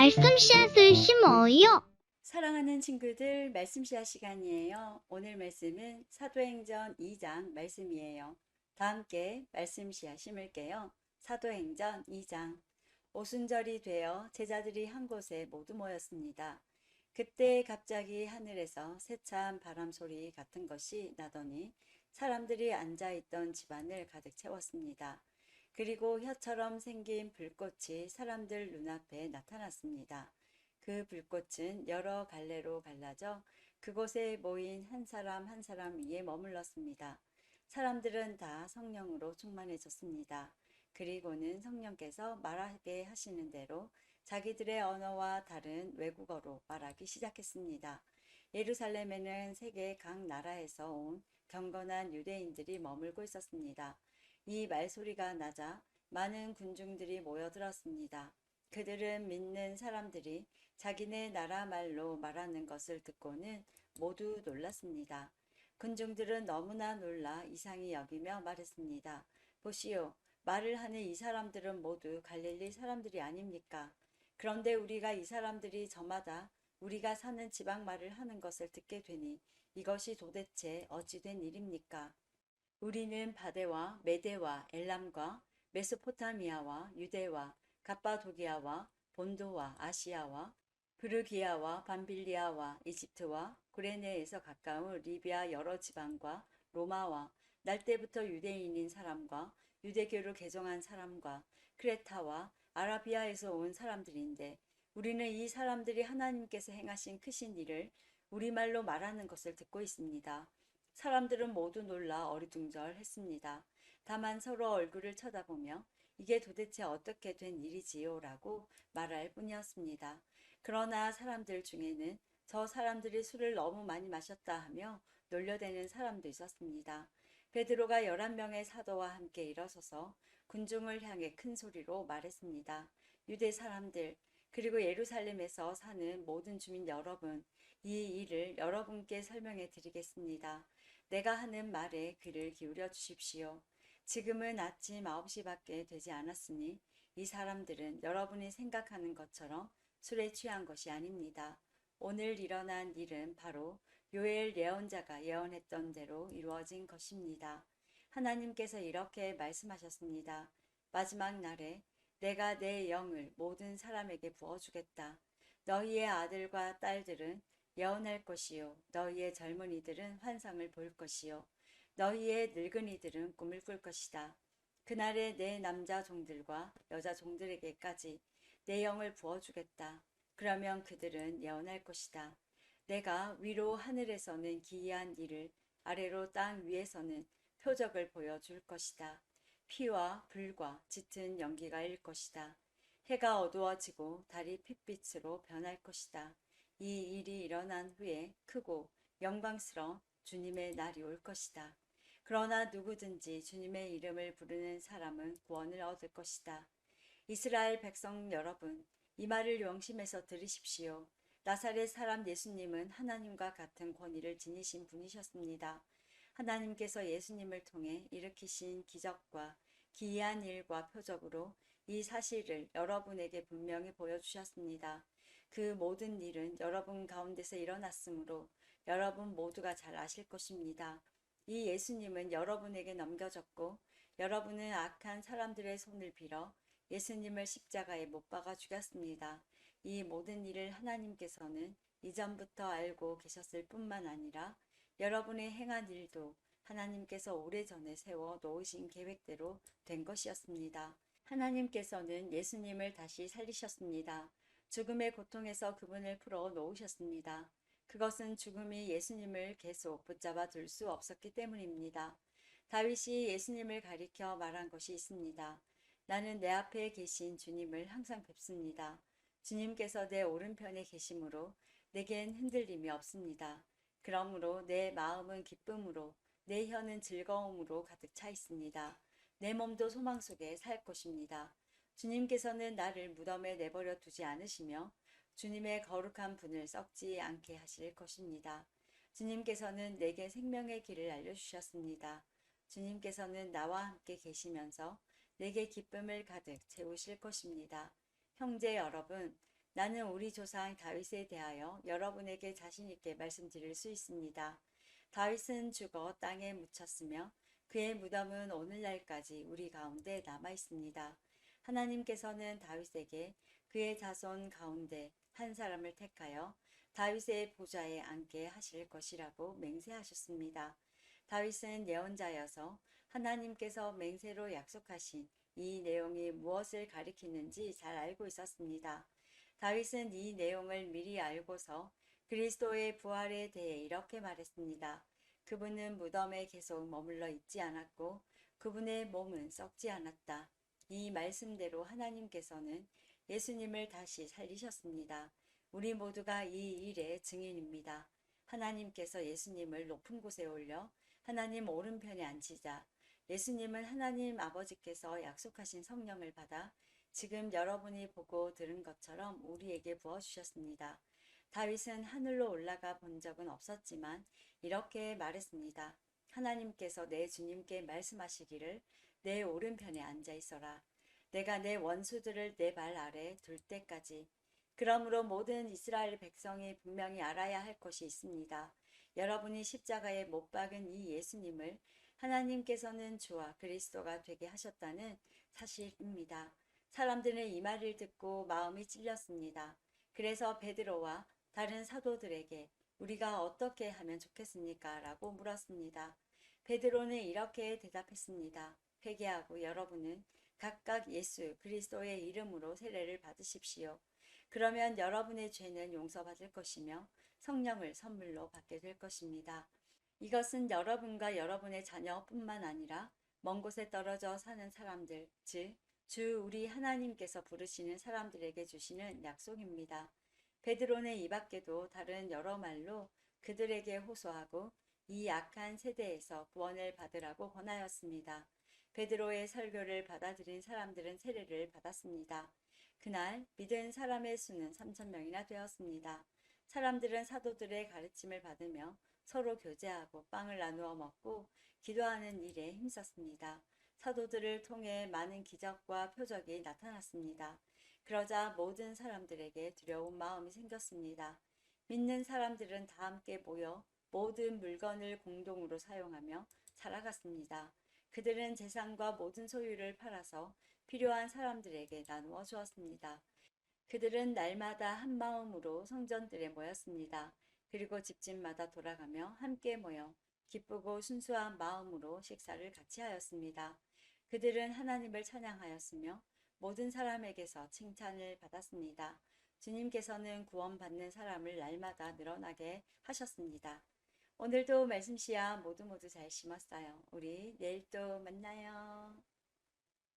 말씀 씨앗을 심어요. 사랑하는 친구들, 말씀 씨앗 시간이에요. 오늘 말씀은 사도행전 2장 말씀이에요. 다 함께 말씀 씨앗 심을게요. 사도행전 2장. 오순절이 되어 제자들이 한 곳에 모두 모였습니다. 그때 갑자기 하늘에서 세찬 바람 소리 같은 것이 나더니 사람들이 앉아있던 집안을 가득 채웠습니다. 그리고 혀처럼 생긴 불꽃이 사람들 눈앞에 나타났습니다. 그 불꽃은 여러 갈래로 갈라져 그곳에 모인 한 사람 한 사람 위에 머물렀습니다. 사람들은 다 성령으로 충만해졌습니다. 그리고는 성령께서 말하게 하시는 대로 자기들의 언어와 다른 외국어로 말하기 시작했습니다. 예루살렘에는 세계 각 나라에서 온 경건한 유대인들이 머물고 있었습니다. 이 말소리가 나자 많은 군중들이 모여들었습니다. 그들은 믿는 사람들이 자기네 나라 말로 말하는 것을 듣고는 모두 놀랐습니다. 군중들은 너무나 놀라 이상히 여기며 말했습니다. 보시오, 말을 하는 이 사람들은 모두 갈릴리 사람들이 아닙니까? 그런데 우리가 이 사람들이 저마다 우리가 사는 지방 말을 하는 것을 듣게 되니 이것이 도대체 어찌 된 일입니까? 우리는 바데와 메데와 엘람과 메소포타미아와 유대와 갑바도기아와 본도와 아시아와 브르기아와 밤빌리아와 이집트와 구레네에서 가까운 리비아 여러 지방과 로마와 날 때부터 유대인인 사람과 유대교를 개종한 사람과 크레타와 아라비아에서 온 사람들인데 우리는 이 사람들이 하나님께서 행하신 크신 일을 우리말로 말하는 것을 듣고 있습니다. 사람들은 모두 놀라 어리둥절했습니다. 다만 서로 얼굴을 쳐다보며 이게 도대체 어떻게 된 일이지요? 라고 말할 뿐이었습니다. 그러나 사람들 중에는 저 사람들이 술을 너무 많이 마셨다 하며 놀려대는 사람도 있었습니다. 베드로가 11명의 사도와 함께 일어서서 군중을 향해 큰 소리로 말했습니다. 유대 사람들, 그리고 예루살렘에서 사는 모든 주민 여러분, 이 일을 여러분께 설명해 드리겠습니다. 내가 하는 말에 귀를 기울여 주십시오. 지금은 아침 9시밖에 되지 않았으니 이 사람들은 여러분이 생각하는 것처럼 술에 취한 것이 아닙니다. 오늘 일어난 일은 바로 요엘 예언자가 예언했던 대로 이루어진 것입니다. 하나님께서 이렇게 말씀하셨습니다. 마지막 날에 내가 내 영을 모든 사람에게 부어주겠다. 너희의 아들과 딸들은 예언할 것이요 너희의 젊은이들은 환상을 볼 것이요 너희의 늙은이들은 꿈을 꿀 것이다. 그날에 내 남자 종들과 여자 종들에게까지 내 영을 부어주겠다. 그러면 그들은 예언할 것이다. 내가 위로 하늘에서는 기이한 일을 아래로 땅 위에서는 표적을 보여줄 것이다. 피와 불과 짙은 연기가 일 것이다. 해가 어두워지고 달이 핏빛으로 변할 것이다. 이 일이 일어난 후에 크고 영광스러운 주님의 날이 올 것이다. 그러나 누구든지 주님의 이름을 부르는 사람은 구원을 얻을 것이다. 이스라엘 백성 여러분, 이 말을 명심해서 들으십시오. 나사렛 사람 예수님은 하나님과 같은 권위를 지니신 분이셨습니다. 하나님께서 예수님을 통해 일으키신 기적과 기이한 일과 표적으로 이 사실을 여러분에게 분명히 보여주셨습니다. 그 모든 일은 여러분 가운데서 일어났으므로 여러분 모두가 잘 아실 것입니다. 이 예수님은 여러분에게 넘겨졌고 여러분은 악한 사람들의 손을 빌어 예수님을 십자가에 못 박아 죽였습니다. 이 모든 일을 하나님께서는 이전부터 알고 계셨을 뿐만 아니라 여러분의 행한 일도 하나님께서 오래전에 세워 놓으신 계획대로 된 것이었습니다. 하나님께서는 예수님을 다시 살리셨습니다. 죽음의 고통에서 그분을 풀어 놓으셨습니다. 그것은 죽음이 예수님을 계속 붙잡아 둘 수 없었기 때문입니다. 다윗이 예수님을 가리켜 말한 것이 있습니다. 나는 내 앞에 계신 주님을 항상 뵙습니다. 주님께서 내 오른편에 계심으로 내겐 흔들림이 없습니다. 그러므로 내 마음은 기쁨으로 내 혀는 즐거움으로 가득 차 있습니다. 내 몸도 소망 속에 살 것입니다. 주님께서는 나를 무덤에 내버려 두지 않으시며 주님의 거룩한 분을 썩지 않게 하실 것입니다. 주님께서는 내게 생명의 길을 알려주셨습니다. 주님께서는 나와 함께 계시면서 내게 기쁨을 가득 채우실 것입니다. 형제 여러분, 나는 우리 조상 다윗에 대하여 여러분에게 자신 있게 말씀드릴 수 있습니다. 다윗은 죽어 땅에 묻혔으며 그의 무덤은 오늘날까지 우리 가운데 남아 있습니다. 하나님께서는 다윗에게 그의 자손 가운데 한 사람을 택하여 다윗의 보좌에 앉게 하실 것이라고 맹세하셨습니다. 다윗은 예언자여서 하나님께서 맹세로 약속하신 이 내용이 무엇을 가리키는지 잘 알고 있었습니다. 다윗은 이 내용을 미리 알고서 그리스도의 부활에 대해 이렇게 말했습니다. 그분은 무덤에 계속 머물러 있지 않았고 그분의 몸은 썩지 않았다. 이 말씀대로 하나님께서는 예수님을 다시 살리셨습니다. 우리 모두가 이 일의 증인입니다. 하나님께서 예수님을 높은 곳에 올려 하나님 오른편에 앉히자 예수님은 하나님 아버지께서 약속하신 성령을 받아 지금 여러분이 보고 들은 것처럼 우리에게 부어주셨습니다. 다윗은 하늘로 올라가 본 적은 없었지만 이렇게 말했습니다. 하나님께서 내 주님께 말씀하시기를 내 오른편에 앉아 있어라. 내가 내 원수들을 내 발 아래 둘 때까지. 그러므로 모든 이스라엘 백성이 분명히 알아야 할 것이 있습니다. 여러분이 십자가에 못 박은 이 예수님을 하나님께서는 주와 그리스도가 되게 하셨다는 사실입니다. 사람들은 이 말을 듣고 마음이 찔렸습니다. 그래서 베드로와 다른 사도들에게 우리가 어떻게 하면 좋겠습니까? 라고 물었습니다. 베드로는 이렇게 대답했습니다. 회개하고 여러분은 각각 예수 그리스도의 이름으로 세례를 받으십시오. 그러면 여러분의 죄는 용서받을 것이며 성령을 선물로 받게 될 것입니다. 이것은 여러분과 여러분의 자녀뿐만 아니라 먼 곳에 떨어져 사는 사람들, 즉 주 우리 하나님께서 부르시는 사람들에게 주시는 약속입니다. 베드로는 이 밖에도 다른 여러 말로 그들에게 호소하고 이 악한 세대에서 구원을 받으라고 권하였습니다. 베드로의 설교를 받아들인 사람들은 세례를 받았습니다. 그날 믿은 사람의 수는 3,000명이나 되었습니다. 사람들은 사도들의 가르침을 받으며 서로 교제하고 빵을 나누어 먹고 기도하는 일에 힘썼습니다. 사도들을 통해 많은 기적과 표적이 나타났습니다. 그러자 모든 사람들에게 두려운 마음이 생겼습니다. 믿는 사람들은 다 함께 모여 모든 물건을 공동으로 사용하며 살아갔습니다. 그들은 재산과 모든 소유를 팔아서 필요한 사람들에게 나누어 주었습니다. 그들은 날마다 한 마음으로 성전들에 모였습니다. 그리고 집집마다 돌아가며 함께 모여 기쁘고 순수한 마음으로 식사를 같이 하였습니다. 그들은 하나님을 찬양하였으며 모든 사람에게서 칭찬을 받았습니다. 주님께서는 구원받는 사람을 날마다 늘어나게 하셨습니다. 오늘도 말씀 씨앗 모두 잘 심었어요. 우리 내일 또 만나요.